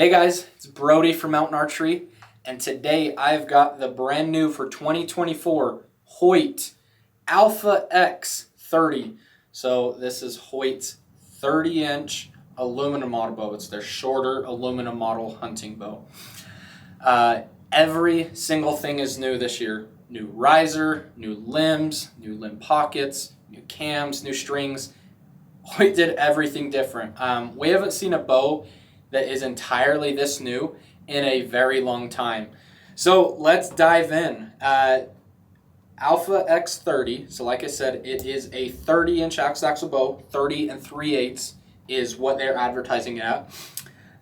Hey guys, it's Brody from Mountain Archery, and today I've got the brand new for 2024 Hoyt Alpha X 30. So this is Hoyt's 30-inch aluminum model bow. It's their shorter aluminum model hunting bow. Every single thing is new this year. New riser, new limbs, new limb pockets, new cams, new strings. Hoyt did everything different. We haven't seen a bow that is entirely this new in a very long time. So let's dive in. Alpha X30, so like I said, it is a 30-inch axle bow. 30 3/8 is what they're advertising at.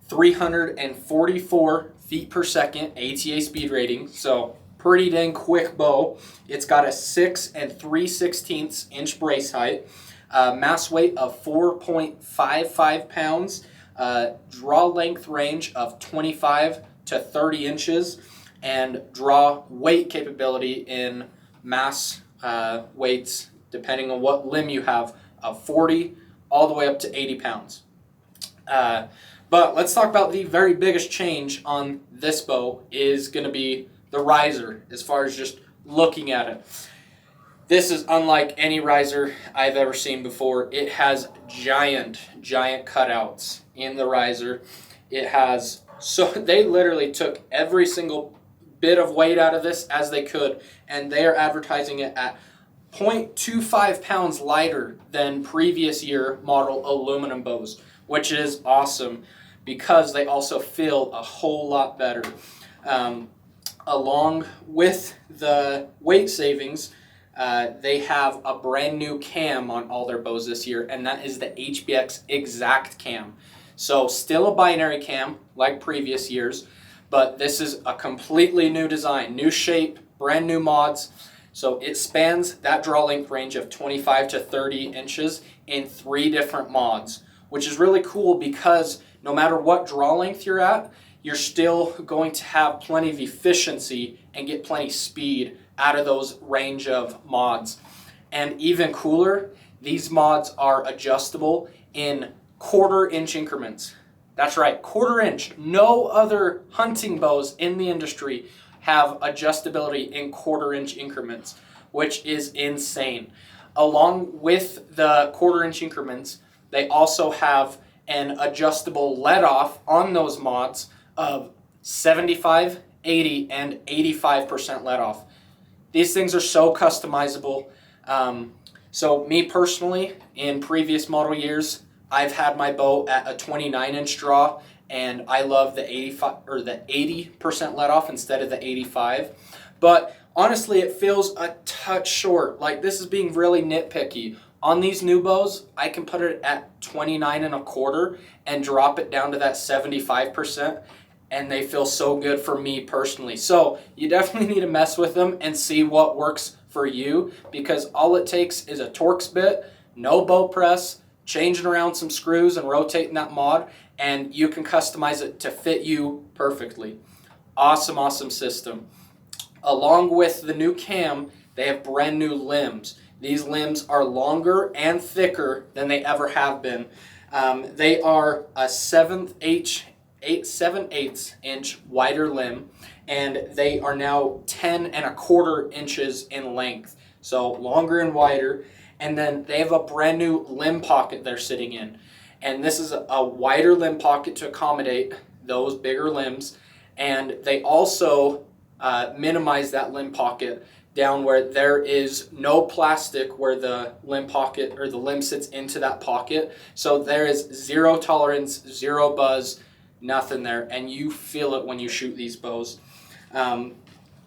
344 feet per second ATA speed rating, so pretty dang quick bow. It's got a 6 3/16 inch brace height, mass weight of 4.55 pounds, draw length range of 25 to 30 inches, and draw weight capability in mass weights, depending on what limb you have, of 40 all the way up to 80 pounds. But let's talk about the very biggest change on this bow is going to be the riser, as far as just looking at it. This is unlike any riser I've ever seen before. It has giant cutouts in the riser. It has, so they literally took every single bit of weight out of this as they could, and they are advertising it at 0.25 pounds lighter than previous year model aluminum bows, which is awesome because they also feel a whole lot better. Along with the weight savings, they have a brand new cam on all their bows this year, and that is the HBX Exact cam. So still a binary cam like previous years, but this is a completely new design, new shape, brand new mods. So it spans that draw length range of 25 to 30 inches in 3 different mods, which is really cool because no matter what draw length you're at, you're still going to have plenty of efficiency and get plenty of speed out of those range of mods. And even cooler, these mods are adjustable in 1/4 inch increments. That's right, 1/4 inch. No other hunting bows in the industry have adjustability in 1/4 inch increments, which is insane. Along with the 1/4 inch increments, they also have an adjustable let off on those mods of 75, 80, and 85% let off. These things are so customizable. So me personally, in previous model years, I've had my bow at a 29-inch draw, and I love the 85 or the 80% let off instead of the 85. But honestly, it feels a touch short. Like, this is being really nitpicky. On these new bows, I can put it at 29 1/4 and drop it down to that 75%, and they feel so good for me personally. So you definitely need to mess with them and see what works for you, because all it takes is a Torx bit, no bow press, changing around some screws and rotating that mod, and you can customize it to fit you perfectly. Awesome system. Along with the new cam, they have brand new limbs. These limbs are longer and thicker than they ever have been. They are a 7/8 inch wider limb, and they are now 10 1/4 inches in length, so longer and wider. And then they have a brand new limb pocket they're sitting in, and this is a wider limb pocket to accommodate those bigger limbs. And they also minimize that limb pocket down where there is no plastic where the limb pocket or the limb sits into that pocket, so there is zero tolerance, zero buzz, nothing there, and you feel it when you shoot these bows.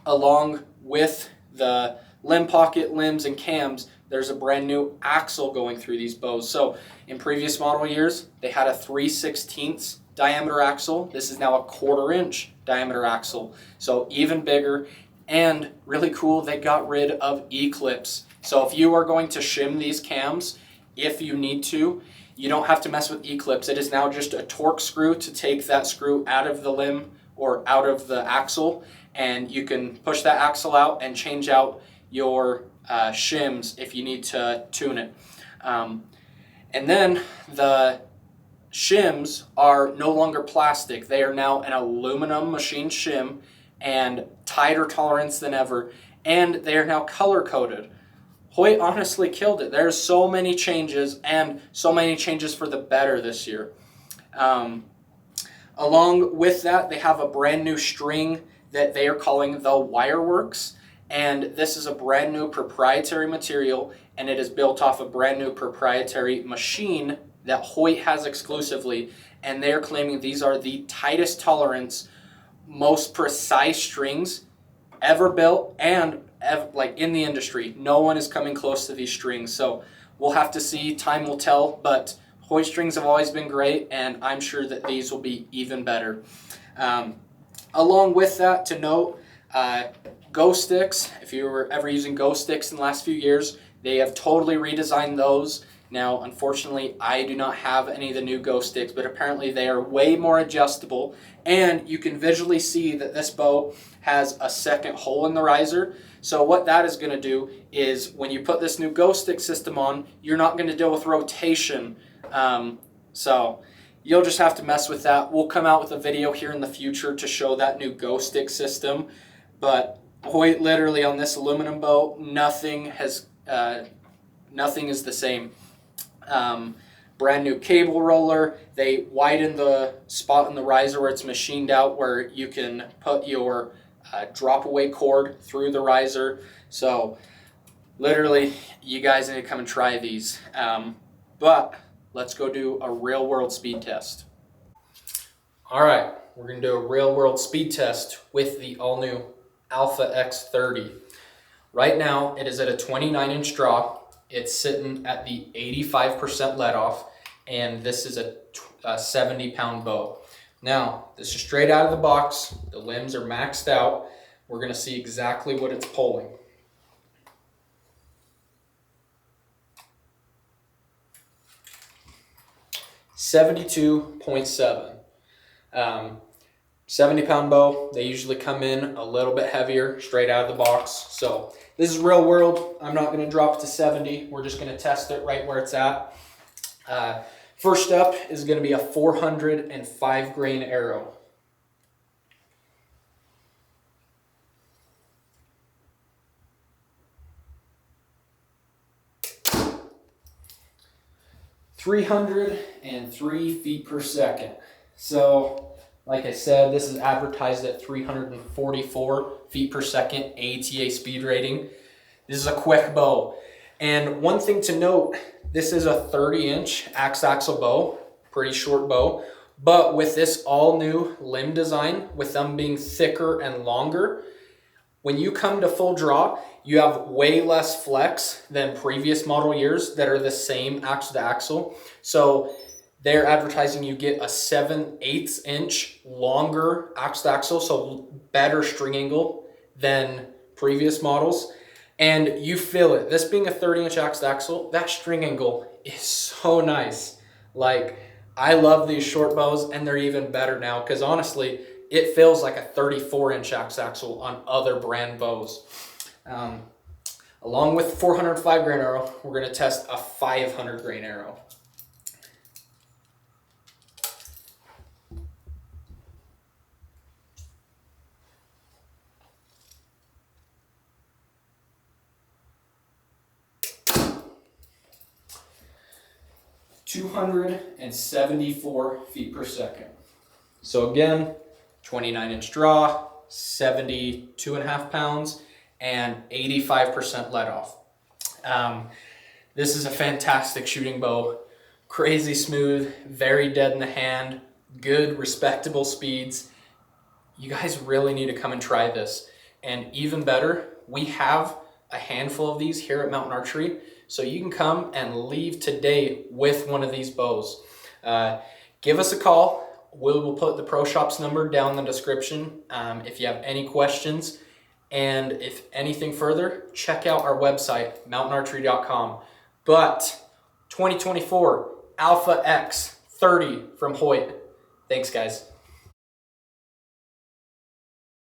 Along with the limb pocket, limbs, and cams, there's a brand new axle going through these bows. So in previous model years, they had a 3/16 diameter axle. This is now a 1/4 inch diameter axle, so even bigger. And really cool, they got rid of E-clips. So if you are going to shim these cams, if you need to, you don't have to mess with E-clips. It is now just a Torx screw to take that screw out of the limb or out of the axle, and you can push that axle out and change out your shims if you need to tune it. And then the shims are no longer plastic. They are now an aluminum machine shim and tighter tolerance than ever, and they are now color coded. Hoyt honestly killed it. There's so many changes, and so many changes for the better this year. Along with that, they have a brand new string that they are calling the Wireworks, and this is a brand new proprietary material, and it is built off a brand new proprietary machine that Hoyt has exclusively, and they're claiming these are the tightest tolerance, most precise strings ever built and like in the industry. No one is coming close to these strings, so we'll have to see. Time will tell, but Hoyt strings have always been great, and I'm sure that these will be even better. Along with that, to note, Go Sticks, if you were ever using Go Sticks in the last few years, they have totally redesigned those. Now, unfortunately, I do not have any of the new Go Sticks, but apparently they are way more adjustable, and you can visually see that this bow has a second hole in the riser. So what that is going to do is when you put this new Go Stick system on, you're not going to deal with rotation. So you'll just have to mess with that. We'll come out with a video here in the future to show that new Go Stick system, but Hoyt, literally on this aluminum bow, nothing is the same. Brand new cable roller. They widened the spot in the riser where it's machined out, where you can put your drop away cord through the riser. So literally, you guys need to come and try these. But let's go do a real world speed test. All right, we're gonna do a real world speed test with the all new Alpha X30. Right now, it is at a 29-inch draw. It's sitting at the 85% let off, and this is a 70-pound bow. Now, this is straight out of the box. The limbs are maxed out. We're gonna see exactly what it's pulling. .7. 70-pound bow. They usually come in a little bit heavier straight out of the box. So this is real world. I'm not going to drop it to 70. We're just going to test it right where it's at. First up is going to be a 405 grain arrow. .303 feet per second. So, like I said, this is advertised at 344 feet per second ATA speed rating. This is a quick bow. And one thing to note, this is a 30-inch axe-axle bow, pretty short bow. But with this all-new limb design, with them being thicker and longer, when you come to full draw, you have way less flex than previous model years that are the same axle to axle. So they're advertising you get a 7/8 inch longer axle to axle, so better string angle than previous models. And you feel it. This being a 30-inch axle to axle, that string angle is so nice. Like, I love these short bows, and they're even better now because honestly, it feels like a 34-inch axe-axle on other brand bows. Along with 405 grain arrow, we're going to test a 500 grain arrow. .274 feet per second. So again, 29-inch draw, 72.5 pounds, and 85% let off. This is a fantastic shooting bow. Crazy smooth, very dead in the hand, good, respectable speeds. You guys really need to come and try this. And even better, we have a handful of these here at Mountain Archery, so you can come and leave today with one of these bows. Give us a call. We will put the Pro Shop's number down in the description if you have any questions. And if anything further, check out our website, mountainarchery.com. But 2024 Alpha X30 from Hoyt. Thanks, guys.